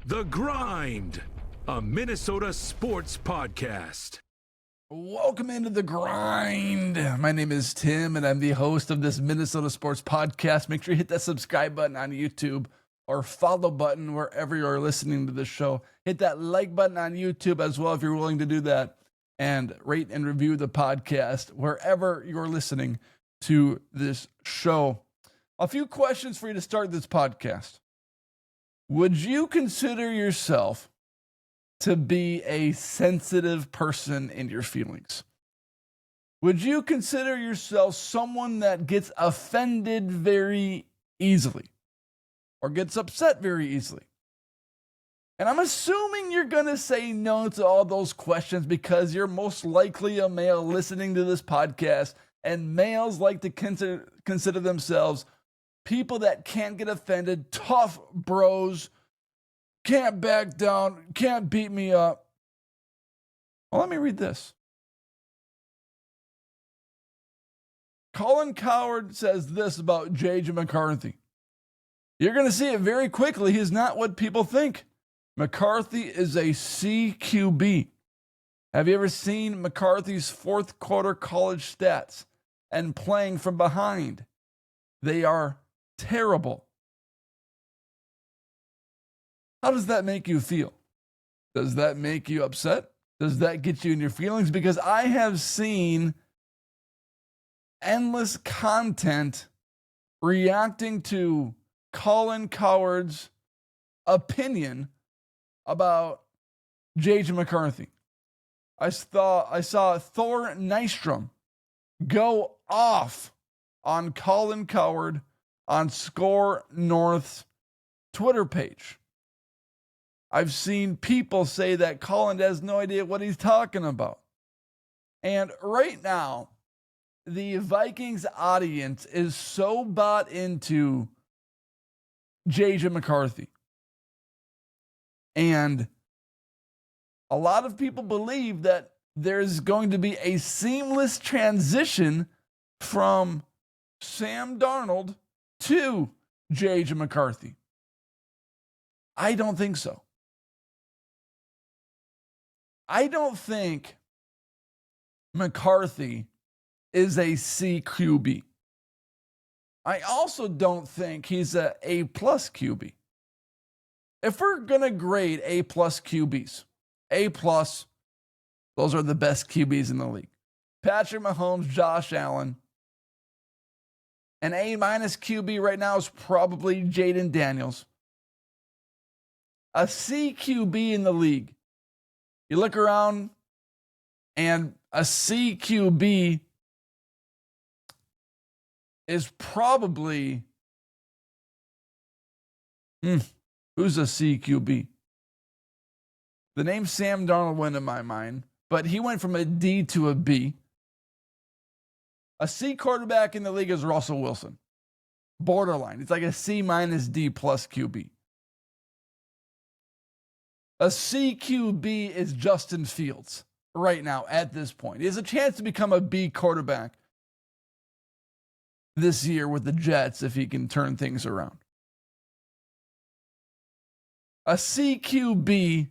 The Grind, a Minnesota sports podcast. Welcome into The Grind. My name is Tim, and I'm the host of this Minnesota sports podcast. Make sure you hit that subscribe button on YouTube or follow button wherever you're listening to this show. Hit that like button on YouTube as well if you're willing to do that. And rate and review the podcast wherever you're listening to this show. A few questions for you to start this podcast. Would you consider yourself to be a sensitive person in your feelings? Would you consider yourself someone that gets offended very easily or gets upset very easily? And I'm assuming you're going to say no to all those questions because you're most likely a male listening to this podcast, and males like to consider themselves people that can't get offended, tough bros, can't back down, can't beat me up. Well, let me read this. Colin Cowherd says this about JJ McCarthy. You're going to see it very quickly. He's not what people think. McCarthy is a CQB. Have you ever seen McCarthy's fourth quarter college stats and playing from behind? They are terrible. How does that make you feel? Does that make you upset? Does that get you in your feelings? Because I have seen endless content reacting to Colin Cowherd's opinion about JJ McCarthy. I saw Thor Nystrom go off on Colin Cowherd on Score North's Twitter page. I've seen people say that Colin has no idea what he's talking about. And right now, the Vikings audience is so bought into JJ McCarthy. And a lot of people believe that there's going to be a seamless transition from Sam Darnold to JJ McCarthy. I don't think so. I don't think McCarthy is a CQB. I also don't think he's a A+ QB. If we're going to grade A+ QBs, A+, those are the best QBs in the league. Patrick Mahomes, Josh Allen. An A- QB right now is probably Jaden Daniels. A CQB in the league. You look around, and a CQB is probably... who's a CQB? The name Sam Darnold went in my mind, but he went from a D to a B. A C quarterback in the league is Russell Wilson. Borderline. It's like a C- D+ QB. A CQB is Justin Fields right now at this point. He has a chance to become a B quarterback this year with the Jets if he can turn things around. A CQB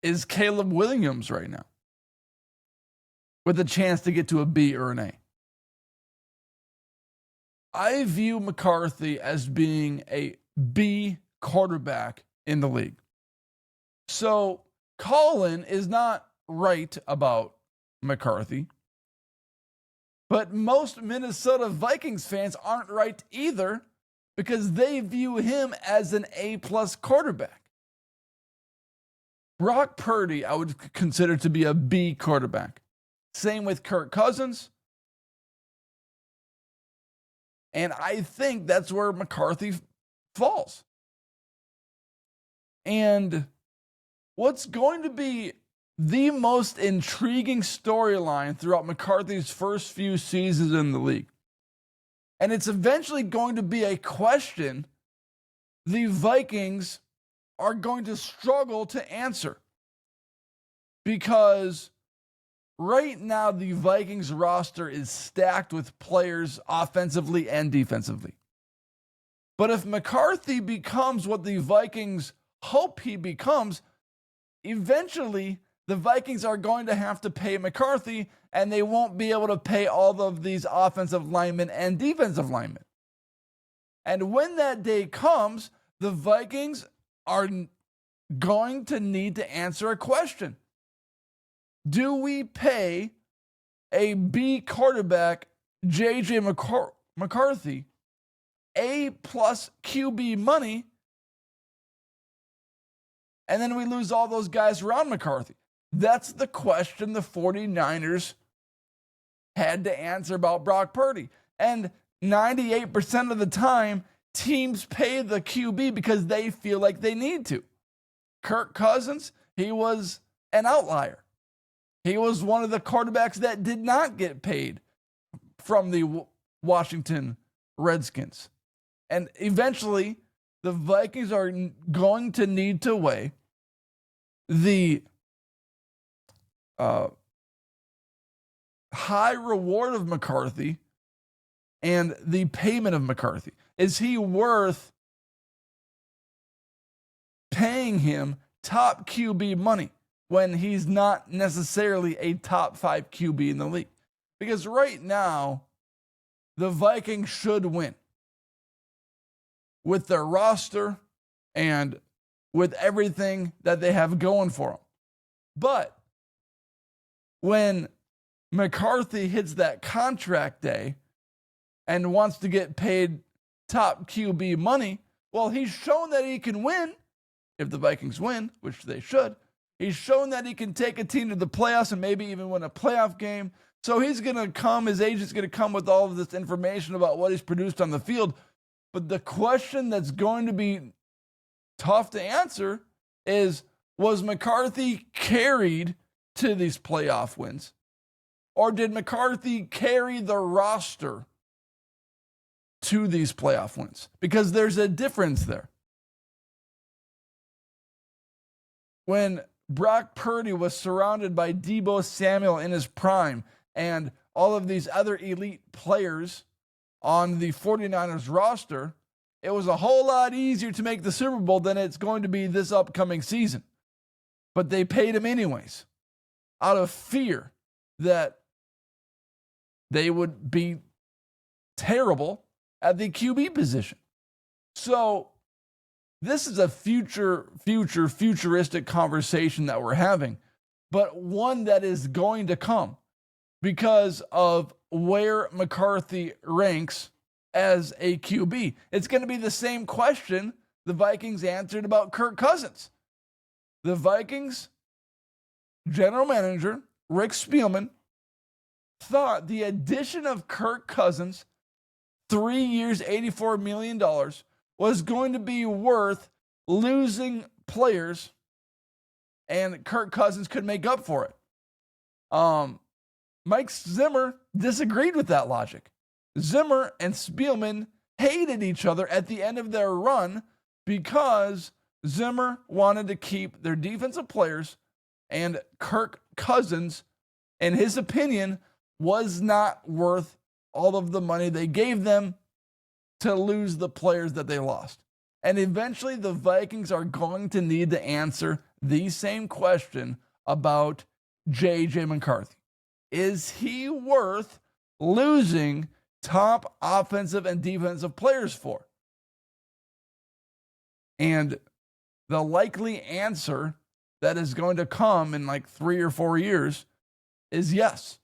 is Caleb Williams right now with a chance to get to a B or an A. I view McCarthy as being a B quarterback in the league. So Colin is not right about McCarthy, but most Minnesota Vikings fans aren't right either because they view him as an A+ quarterback. Brock Purdy, I would consider to be a B quarterback. Same with Kirk Cousins. And I think that's where McCarthy falls. And what's going to be the most intriguing storyline throughout McCarthy's first few seasons in the league, and it's eventually going to be a question the Vikings are going to struggle to answer. Because right now, the Vikings roster is stacked with players offensively and defensively. But if McCarthy becomes what the Vikings hope he becomes, eventually the Vikings are going to have to pay McCarthy, and they won't be able to pay all of these offensive linemen and defensive linemen. And when that day comes, the Vikings are going to need to answer a question. Do we pay a B quarterback, JJ McCarthy, A plus QB money, and then we lose all those guys around McCarthy? That's the question the 49ers had to answer about Brock Purdy. And 98% of the time, teams pay the QB because they feel like they need to. Kirk Cousins, he was an outlier. He was one of the quarterbacks that did not get paid from the Washington Redskins. And eventually, the Vikings are going to need to weigh the high reward of McCarthy and the payment of McCarthy. Is he worth paying him top QB money when he's not necessarily a top 5 QB in the league? Because right now, the Vikings should win with their roster and with everything that they have going for them. But when McCarthy hits that contract day and wants to get paid top QB money, well, he's shown that he can win if the Vikings win, which they should. He's shown that he can take a team to the playoffs and maybe even win a playoff game. So he's going to come, his agent's going to come with all of this information about what he's produced on the field. But the question that's going to be tough to answer is, was McCarthy carried to these playoff wins? Or did McCarthy carry the roster to these playoff wins? Because there's a difference there. When Brock Purdy was surrounded by Deebo Samuel in his prime and all of these other elite players on the 49ers roster, it was a whole lot easier to make the Super Bowl than it's going to be this upcoming season. But they paid him anyways, out of fear that they would be terrible at the QB position. So this is a futuristic conversation that we're having, but one that is going to come because of where McCarthy ranks as a QB. It's going to be the same question the Vikings answered about Kirk Cousins. The Vikings general manager, Rick Spielman, thought the addition of Kirk Cousins, 3 years, $84 million, was going to be worth losing players, and Kirk Cousins could make up for it. Mike Zimmer disagreed with that logic. Zimmer and Spielman hated each other at the end of their run because Zimmer wanted to keep their defensive players, and Kirk Cousins, in his opinion, was not worth all of the money they gave them to lose the players that they lost. And eventually the Vikings are going to need to answer the same question about JJ McCarthy. Is he worth losing top offensive and defensive players for? And the likely answer that is going to come in like 3 or 4 years is yes.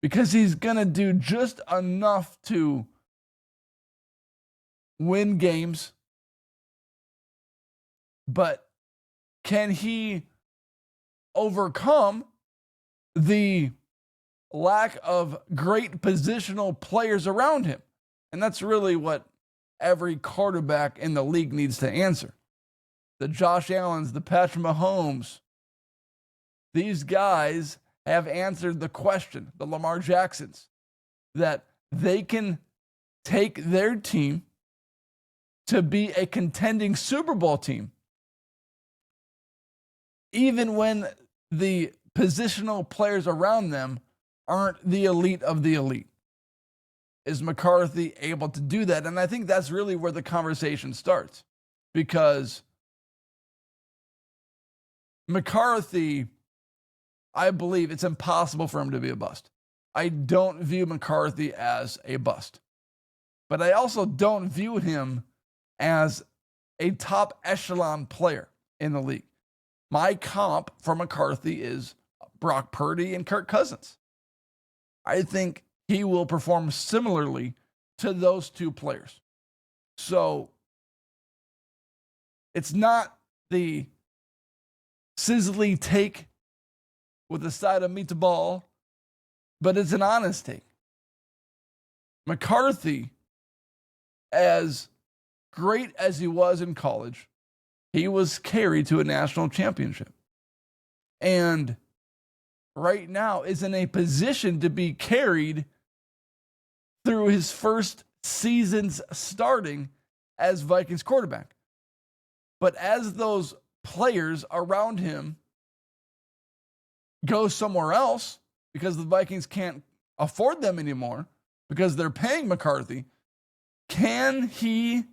Because he's going to do just enough to win games. But can he overcome the lack of great positional players around him? And that's really what every quarterback in the league needs to answer. The Josh Allens, the Patrick Mahomes, these guys have answered the question, the Lamar Jacksons, that they can take their team to be a contending Super Bowl team, even when the positional players around them aren't the elite of the elite. is McCarthy able to do that? And I think that's really where the conversation starts, because McCarthy, I believe it's impossible for him to be a bust. I don't view McCarthy as a bust, but I also don't view him as a top echelon player in the league. My comp for McCarthy is Brock Purdy and Kirk Cousins. I think he will perform similarly to those two players. So it's not the sizzly take with a side of meatball, but it's an honest take. McCarthy, as great as he was in college, he was carried to a national championship. And right now is in a position to be carried through his first seasons starting as Vikings quarterback. But as those players around him go somewhere else because the Vikings can't afford them anymore because they're paying McCarthy, can he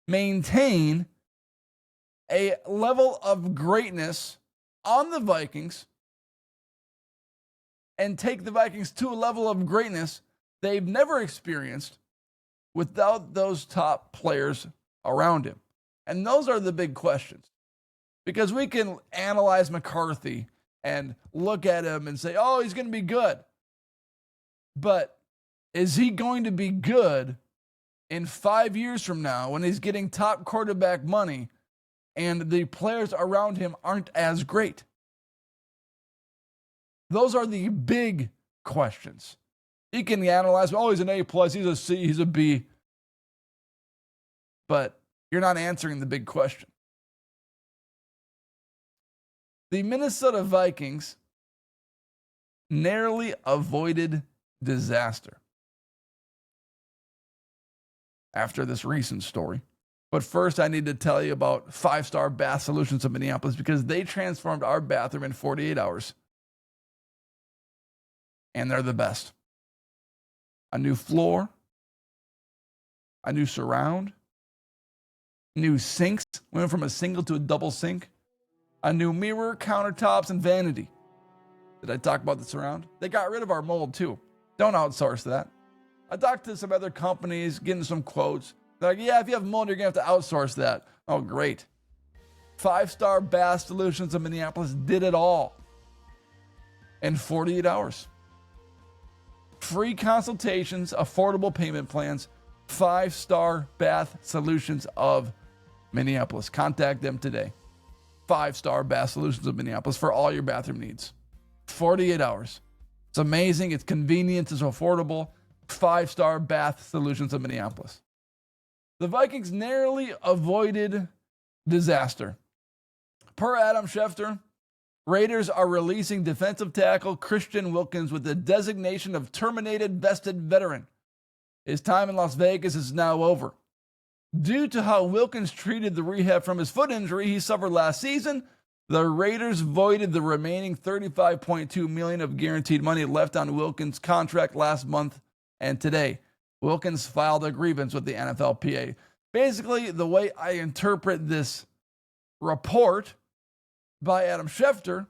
maintain a level of greatness on the Vikings and take the Vikings to a level of greatness they've never experienced without those top players around him? And those are the big questions. Because we can analyze McCarthy and look at him and say, oh, he's going to be good. But is he going to be good in 5 years from now when he's getting top quarterback money and the players around him aren't as great? Those are the big questions. You can analyze, oh, he's an A+, he's a C, he's a B. But you're not answering the big question. The Minnesota Vikings narrowly avoided disaster after this recent story. But first, I need to tell you about 5-Star Bath Solutions of Minneapolis, because they transformed our bathroom in 48 hours. And they're the best. A new floor, a new surround, new sinks, went from a single to a double sink, a new mirror, countertops, and vanity. Did I talk about the surround? They got rid of our mold too. Don't outsource that. I talked to some other companies, getting some quotes. They're like, yeah, if you have mold, you're going to have to outsource that. Oh, great. 5-Star Bath Solutions of Minneapolis did it all in 48 hours. Free consultations, affordable payment plans, 5-Star Bath Solutions of Minneapolis. Contact them today. 5-Star Bath Solutions of Minneapolis for all your bathroom needs. 48 hours. It's amazing. It's convenient. It's affordable. 5-Star Bath Solutions of Minneapolis. The Vikings narrowly avoided disaster. Per Adam Schefter, Raiders are releasing defensive tackle Christian Wilkins with the designation of terminated vested veteran. His time in Las Vegas is now over. Due to how Wilkins treated the rehab from his foot injury he suffered last season, the Raiders voided the remaining $35.2 million of guaranteed money left on Wilkins' contract last month and today. Wilkins filed a grievance with the NFLPA. Basically, the way I interpret this report by Adam Schefter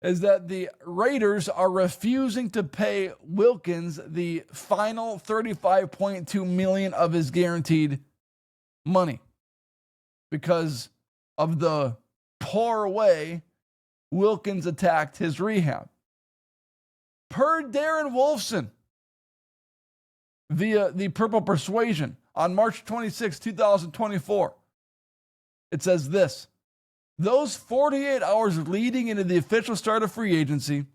is that the Raiders are refusing to pay Wilkins the final $35.2 million of his guaranteed money because of the poor way Wilkins attacked his rehab. Per Darren Wolfson, via the Purple Persuasion on March 26, 2024, it says this: those 48 hours leading into the official start of free agency,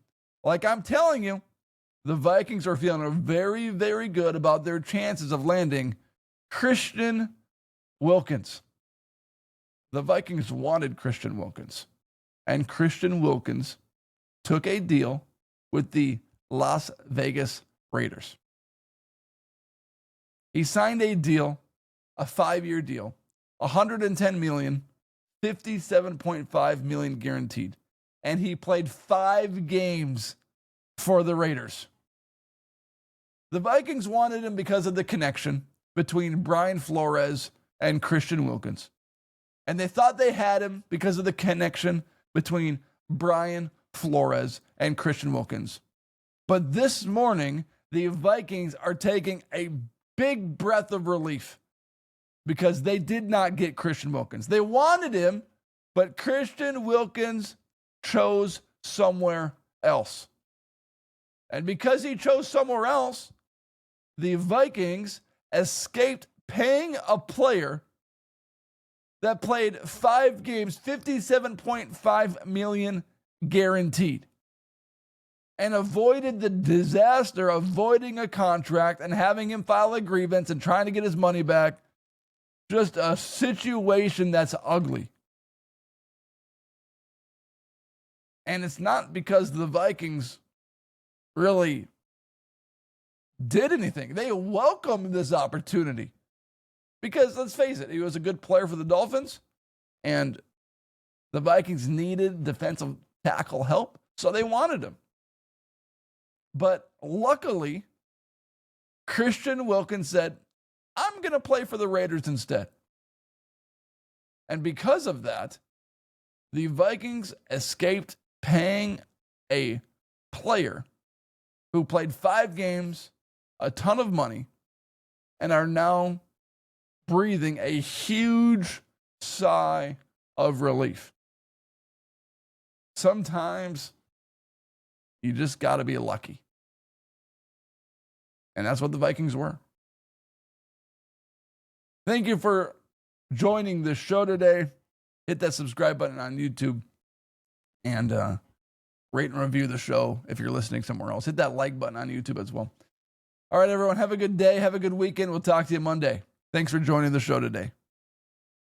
like I'm telling you, the Vikings are feeling very, very good about their chances of landing Christian Wilkins. The Vikings wanted Christian Wilkins, and Christian Wilkins took a deal with the Las Vegas Raiders. He signed a deal, a 5-year deal, $110 million, $57.5 million guaranteed. And he played 5 games for the Raiders. The Vikings wanted him because of the connection between Brian Flores and Christian Wilkins. And they thought they had him because of the connection between Brian Flores and Christian Wilkins. But this morning, the Vikings are taking a big breath of relief because they did not get Christian Wilkins. They wanted him, but Christian Wilkins chose somewhere else. And because he chose somewhere else, the Vikings escaped paying a player that played 5 games, $57.5 million guaranteed, and avoided the disaster of voiding a contract and having him file a grievance and trying to get his money back. Just a situation that's ugly. And it's not because the Vikings really did anything. They welcomed this opportunity. Because let's face it, he was a good player for the Dolphins, and the Vikings needed defensive tackle help, so they wanted him. But luckily, Christian Wilkins said, I'm going to play for the Raiders instead. And because of that, the Vikings escaped paying a player who played 5 games, a ton of money, and are now breathing a huge sigh of relief. Sometimes you just got to be lucky. And that's what the Vikings were. Thank you for joining the show today. Hit that subscribe button on YouTube and rate and review the show if you're listening somewhere else. Hit that like button on YouTube as well. All right, everyone, have a good day. Have a good weekend. We'll talk to you Monday. Thanks for joining the show today.